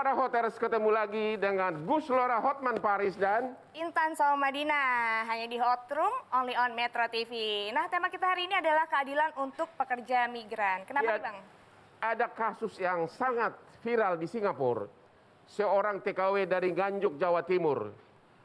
Pada Hoters ketemu lagi dengan Gus Lora Hotman Paris dan Intan Saumadina, hanya di Hot Room, only on Metro TV. Nah, tema kita hari ini adalah keadilan untuk pekerja migran. Kenapa nih, Bang? Ada kasus yang sangat viral di Singapura. Seorang TKW dari Nganjuk, Jawa Timur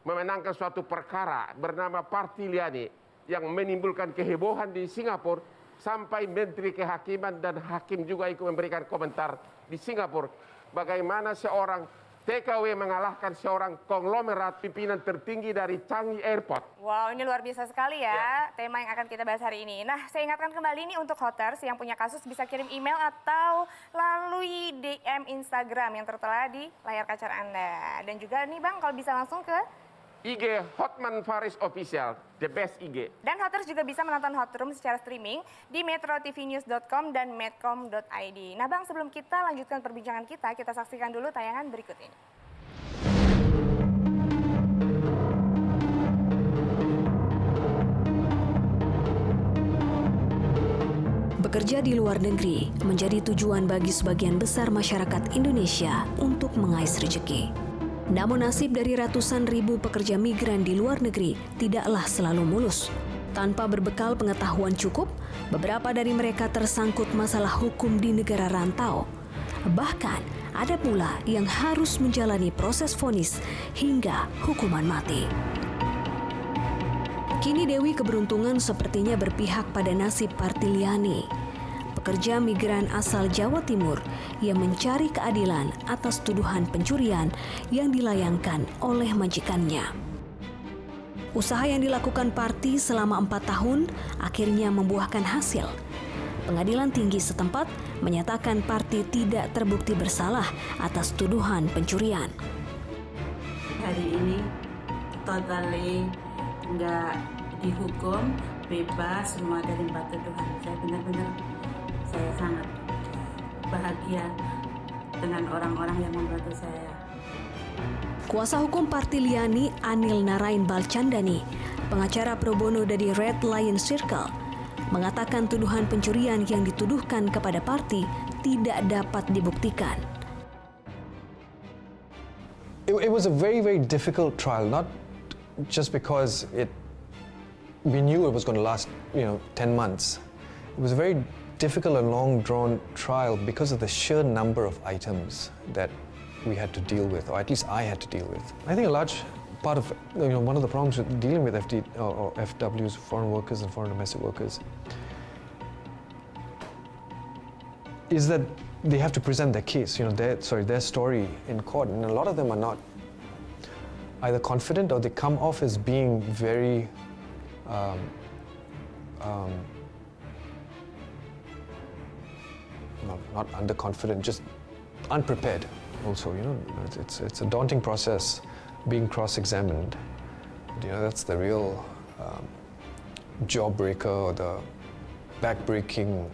memenangkan suatu perkara bernama Partiliani yang menimbulkan kehebohan di Singapura sampai Menteri Kehakiman dan Hakim juga ikut memberikan komentar di Singapura. Bagaimana seorang TKW mengalahkan seorang konglomerat pimpinan tertinggi dari Changi Airport. Wow, ini luar biasa sekali ya, tema yang akan kita bahas hari ini. Nah, saya ingatkan kembali nih untuk Hoters yang punya kasus bisa kirim email atau lalui DM Instagram yang tertera di layar kaca Anda. Dan juga nih Bang, kalau bisa langsung ke IG Hotman Paris Official, the best IG. Dan Hoters juga bisa menonton Hot Room secara streaming di metrotvnews.com dan medcom.id. Nah Bang, sebelum kita lanjutkan perbincangan kita saksikan dulu tayangan berikut ini. Bekerja di luar negeri menjadi tujuan bagi sebagian besar masyarakat Indonesia untuk mengais rezeki. Namun nasib dari ratusan ribu pekerja migran di luar negeri tidaklah selalu mulus. Tanpa berbekal pengetahuan cukup, beberapa dari mereka tersangkut masalah hukum di negara rantau. Bahkan ada pula yang harus menjalani proses vonis hingga hukuman mati. Kini Dewi Keberuntungan sepertinya berpihak pada nasib Partiliani, pekerja migran asal Jawa Timur yang mencari keadilan atas tuduhan pencurian yang dilayangkan oleh majikannya. Usaha yang dilakukan Parti selama 4 tahun akhirnya membuahkan hasil. Pengadilan tinggi setempat menyatakan Parti tidak terbukti bersalah atas tuduhan pencurian. Hari ini totally nggak dihukum, bebas semua dari 4 tuduhan. Saya sangat bahagia dengan orang-orang yang membantu saya. Kuasa hukum Partiliani Anil Narain Balchandani, pengacara pro bono dari Red Lion Circle, mengatakan tuduhan pencurian yang dituduhkan kepada Parti tidak dapat dibuktikan. It was a very, very difficult trial, not just because we knew it was going to last, 10 months. It was a very difficult and long-drawn trial because of the sheer number of items that we had to deal with, or at least I had to deal with. I think a large part of, one of the problems with dealing with FWs, foreign workers and foreign domestic workers, is that they have to present their case, their story in court, and a lot of them are not either confident or they come off as being very not underconfident, just unprepared also, it's a daunting process being cross-examined. That's the real jawbreaker or the backbreaking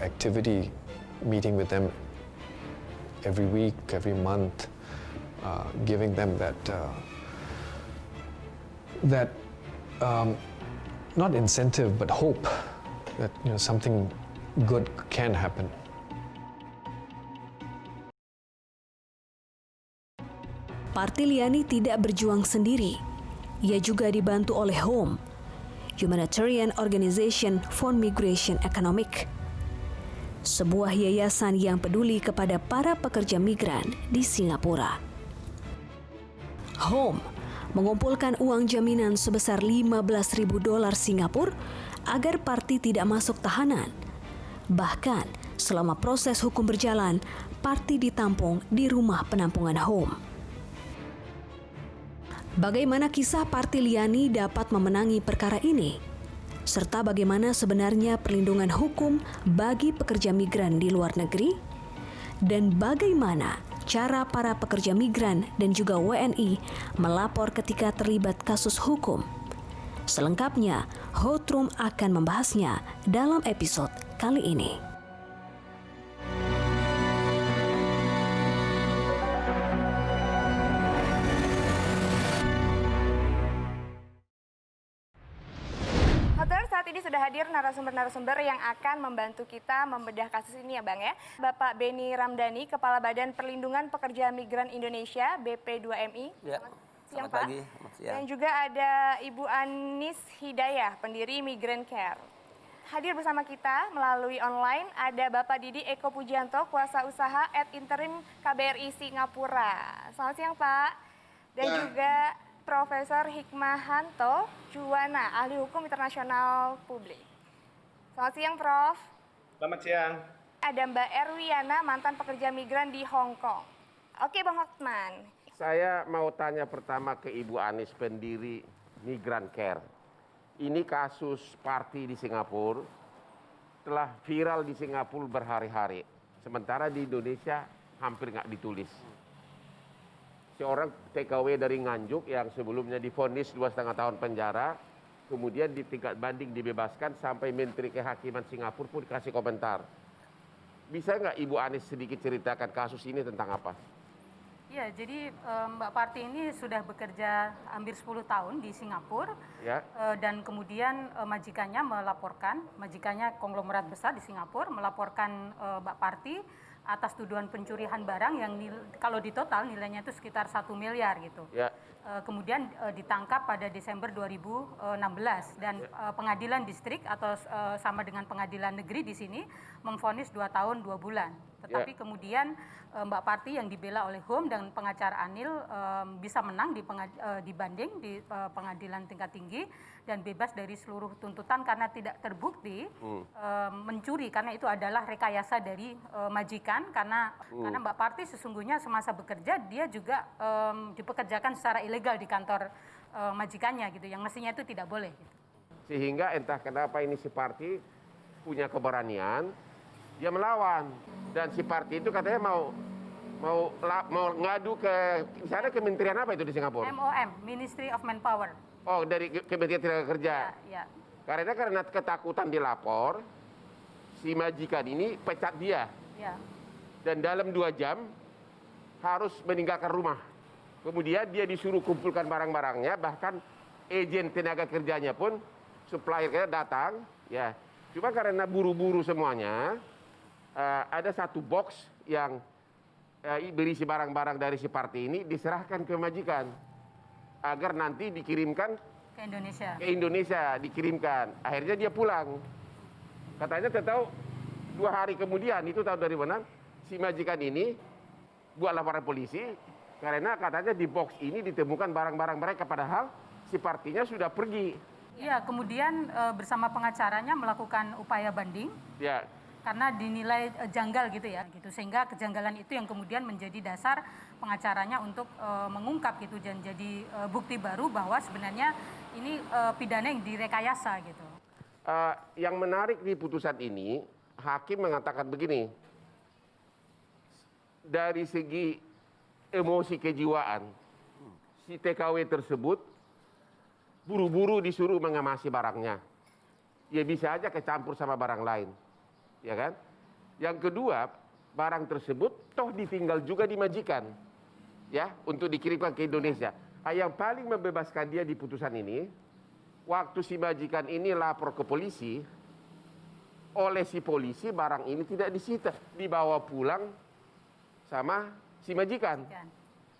activity, meeting with them every week, every month, giving them that not incentive but hope that something good can happen. Partiliani tidak berjuang sendiri. Ia juga dibantu oleh HOME, Humanitarian Organization for Migration Economic, sebuah yayasan yang peduli kepada para pekerja migran di Singapura. HOME mengumpulkan uang jaminan sebesar $15.000 Singapura agar Parti tidak masuk tahanan. Bahkan selama proses hukum berjalan, Parti ditampung di rumah penampungan HOME. Bagaimana kisah Partiliani dapat memenangi perkara ini? Serta bagaimana sebenarnya perlindungan hukum bagi pekerja migran di luar negeri? Dan bagaimana cara para pekerja migran dan juga WNI melapor ketika terlibat kasus hukum? Selengkapnya, Hot Room akan membahasnya dalam episode kali ini. saat ini sudah hadir narasumber-narasumber yang akan membantu kita membedah kasus ini ya Bang ya. Bapak Beni Ramdhani, Kepala Badan Perlindungan Pekerja Migran Indonesia, BP2MI. Ya, Siang, selamat Pak. pagi. Selamat siang. Dan juga ada Ibu Anis Hidayah, pendiri Migrant Care. Hadir bersama kita melalui online ada Bapak Didi Eko Pujianto, Kuasa Usaha @interim KBRI Singapura. Selamat siang Pak. Dan juga Profesor Hikmahanto Juwana, Ahli Hukum Internasional Publik. Selamat siang Prof. Selamat siang. Ada Mbak Erwiana, mantan pekerja migran di Hong Kong. Oke Bang Hotman. Saya mau tanya pertama ke Ibu Anis, pendiri Migrant Care. Ini kasus party di Singapura telah viral di Singapura berhari-hari. Sementara di Indonesia hampir nggak ditulis. Seorang TKW dari Nganjuk yang sebelumnya divonis 2,5 tahun penjara, kemudian di tingkat banding dibebaskan sampai Menteri Kehakiman Singapura pun kasih komentar. Bisa nggak Ibu Anis sedikit ceritakan kasus ini tentang apa? Ya, jadi Mbak Parti ini sudah bekerja hampir 10 tahun di Singapura, Ya. dan kemudian majikannya konglomerat besar di Singapura melaporkan Mbak Parti atas tuduhan pencurian barang yang kalau ditotal nilainya itu sekitar 1 miliar gitu. Ya. Kemudian ditangkap pada Desember 2016 dan pengadilan distrik atau sama dengan pengadilan negeri di sini memvonis 2 tahun 2 bulan. Tetapi kemudian Mbak Parti yang dibela oleh HUM dan pengacara Anil bisa menang di banding di pengadilan tingkat tinggi dan bebas dari seluruh tuntutan karena tidak terbukti mencuri, karena itu adalah rekayasa dari majikan karena Mbak Parti sesungguhnya semasa bekerja dia juga dipekerjakan secara ilegal di kantor majikannya gitu, yang mestinya itu tidak boleh. Gitu. Sehingga entah kenapa ini si Parti punya keberanian, dia melawan. Dan si Parti itu katanya mau ngadu ke misalnya kementerian apa itu di Singapura? MOM, Ministry of Manpower. Oh, dari Kementerian Tenaga Kerja. Ya. Karena ketakutan dilapor, si majikan ini pecat dia. Ya. Dan dalam 2 jam harus meninggalkan rumah. Kemudian dia disuruh kumpulkan barang-barangnya, bahkan agen tenaga kerjanya pun suppliernya datang. Ya, cuma karena buru-buru semuanya, ada satu box yang berisi barang-barang dari si Parti ini diserahkan ke majikan agar nanti dikirimkan Ke Indonesia dikirimkan. Akhirnya dia pulang. Katanya tahu 2 hari kemudian, itu tahun dari mana, si majikan ini buat laporan polisi karena katanya di box ini ditemukan barang-barang mereka padahal si Partinya sudah pergi. Iya, kemudian bersama pengacaranya melakukan upaya banding. Ya. Karena dinilai janggal gitu ya, gitu, sehingga kejanggalan itu yang kemudian menjadi dasar pengacaranya untuk mengungkap gitu dan jadi bukti baru bahwa sebenarnya ini pidana yang direkayasa gitu. Yang menarik di putusan ini, hakim mengatakan begini, dari segi emosi kejiwaan, si TKW tersebut buru-buru disuruh mengemasi barangnya. Ya bisa aja kecampur sama barang lain. Ya kan? Yang kedua, barang tersebut toh ditinggal juga di majikan, ya, untuk dikirimkan ke Indonesia. Yang paling membebaskan dia di putusan ini, waktu si majikan ini lapor ke polisi, oleh si polisi barang ini tidak disita, dibawa pulang sama si majikan,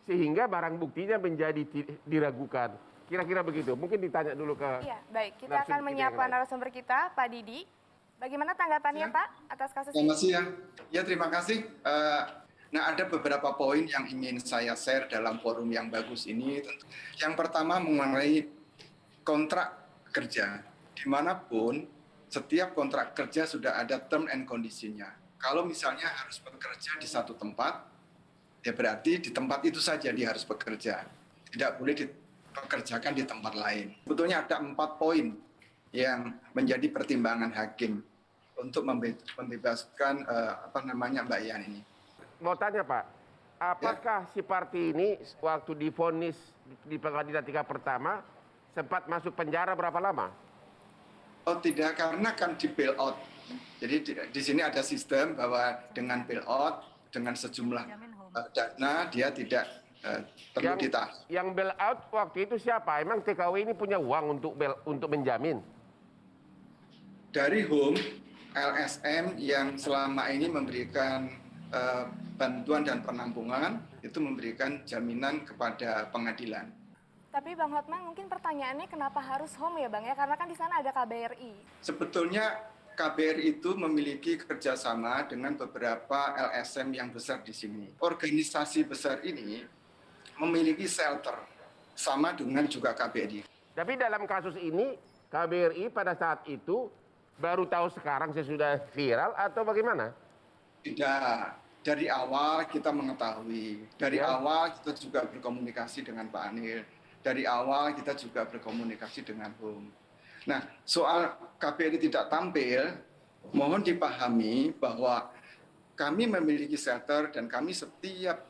sehingga barang buktinya menjadi diragukan. Kira-kira begitu. Mungkin ditanya dulu ke. Iya, baik. Kita akan menyapa narasumber kita, Pak Didi. Bagaimana tanggapannya Pak atas kasus ini? Selamat siang. Ya, terima kasih. Nah, ada beberapa poin yang ingin saya share dalam forum yang bagus ini. Yang pertama mengenai kontrak kerja. Dimanapun, setiap kontrak kerja sudah ada term and condition-nya. Kalau misalnya harus bekerja di satu tempat, ya berarti di tempat itu saja dia harus bekerja. Tidak boleh dipekerjakan di tempat lain. Sebetulnya ada 4 poin yang menjadi pertimbangan hakim untuk membebaskan Mbak Yan ini. Mau tanya Pak, apakah si Parti ini waktu divonis di pengadilan tingkat pertama sempat masuk penjara berapa lama? Oh tidak, karena kan di bail out. Jadi di sini ada sistem bahwa dengan bail out dengan sejumlah dana dia tidak perlu ditahan. Yang bail out waktu itu siapa? Emang TKW ini punya uang untuk menjamin? dari Home, LSM yang selama ini memberikan bantuan dan penampungan, itu memberikan jaminan kepada pengadilan. Tapi Bang Hotman, mungkin pertanyaannya kenapa harus Home ya Bang ya? Karena kan di sana ada KBRI. Sebetulnya KBRI itu memiliki kerjasama dengan beberapa LSM yang besar di sini. Organisasi besar ini memiliki shelter, sama dengan juga KBRI. Tapi dalam kasus ini, KBRI pada saat itu baru tahu sekarang sesudah viral atau bagaimana? Tidak. Dari awal kita mengetahui. Dari awal kita juga berkomunikasi dengan Pak Anil. Dari awal kita juga berkomunikasi dengan Home. Nah, soal KBRI tidak tampil, mohon dipahami bahwa kami memiliki shelter dan kami setiap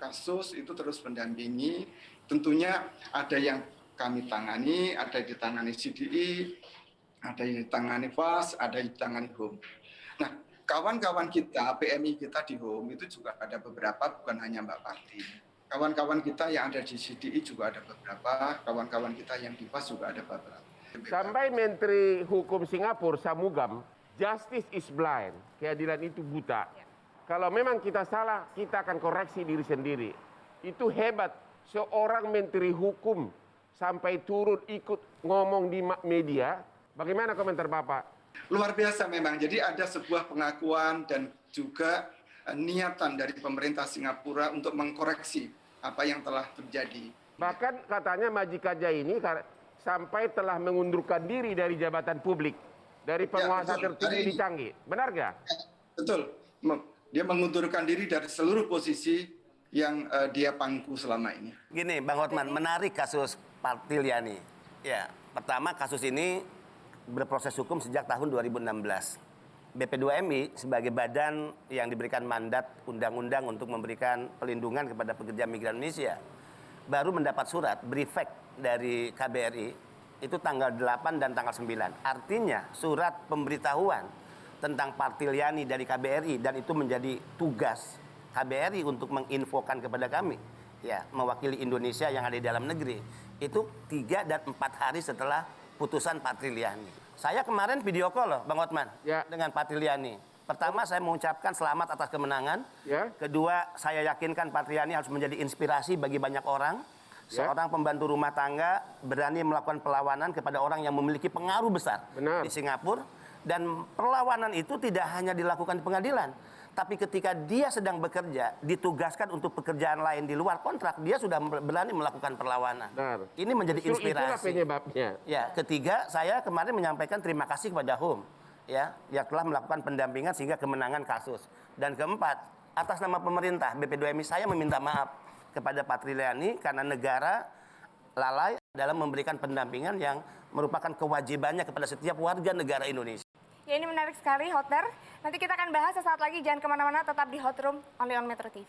kasus itu terus mendampingi. Tentunya ada yang kami tangani, ada yang ditangani CDI, ada yang ditangani FAS, ada yang ditangani Home. Nah, kawan-kawan kita, PMI kita di Home itu juga ada beberapa, bukan hanya Mbak Parti. Kawan-kawan kita yang ada di CDI juga ada beberapa, kawan-kawan kita yang di FAS juga ada beberapa. Sampai Menteri Hukum Singapura, Samugam, justice is blind, keadilan itu buta. Kalau memang kita salah, kita akan koreksi diri sendiri. Itu hebat, seorang Menteri Hukum sampai turun ikut ngomong di media. Bagaimana komentar Bapak? Luar biasa memang, jadi ada sebuah pengakuan dan juga niatan dari pemerintah Singapura untuk mengkoreksi apa yang telah terjadi. Bahkan katanya Majikaja ini sampai telah mengundurkan diri dari jabatan publik, dari penguasa tertinggi di Changi. Benar nggak? Betul. Dia mengundurkan diri dari seluruh posisi yang dia pangku selama ini. Gini, Bang Hotman, menarik kasus Partiliani. Ya, pertama kasus ini berproses hukum sejak tahun 2016. BP2MI sebagai badan yang diberikan mandat undang-undang untuk memberikan pelindungan kepada pekerja migran Indonesia baru mendapat surat briefing dari KBRI itu tanggal 8 dan tanggal 9. Artinya surat pemberitahuan tentang Partiliani dari KBRI dan itu menjadi tugas KBRI untuk menginfokan kepada kami, ya, mewakili Indonesia yang ada di dalam negeri. Itu 3 dan 4 hari setelah putusan Partiliani. Saya kemarin video call loh, Bang Hotman, dengan Partiliani. Pertama, saya mengucapkan selamat atas kemenangan. Kedua, saya yakinkan Partiliani harus menjadi inspirasi bagi banyak orang. Seorang pembantu rumah tangga berani melakukan perlawanan kepada orang yang memiliki pengaruh besar di Singapura. Dan perlawanan itu tidak hanya dilakukan di pengadilan. Tapi ketika dia sedang bekerja, ditugaskan untuk pekerjaan lain di luar kontrak, dia sudah berani melakukan perlawanan. Ini menjadi inspirasi. Itulah penyebabnya. Ya, ketiga, saya kemarin menyampaikan terima kasih kepada Home, ya, yang telah melakukan pendampingan sehingga kemenangan kasus. Dan keempat, atas nama pemerintah BP2MI saya meminta maaf kepada Partiliani karena negara lalai dalam memberikan pendampingan yang merupakan kewajibannya kepada setiap warga negara Indonesia. Ya, ini menarik sekali, Hotter. Nanti kita akan bahas sesaat lagi. Jangan kemana-mana, tetap di Hot Room, only on Metro TV.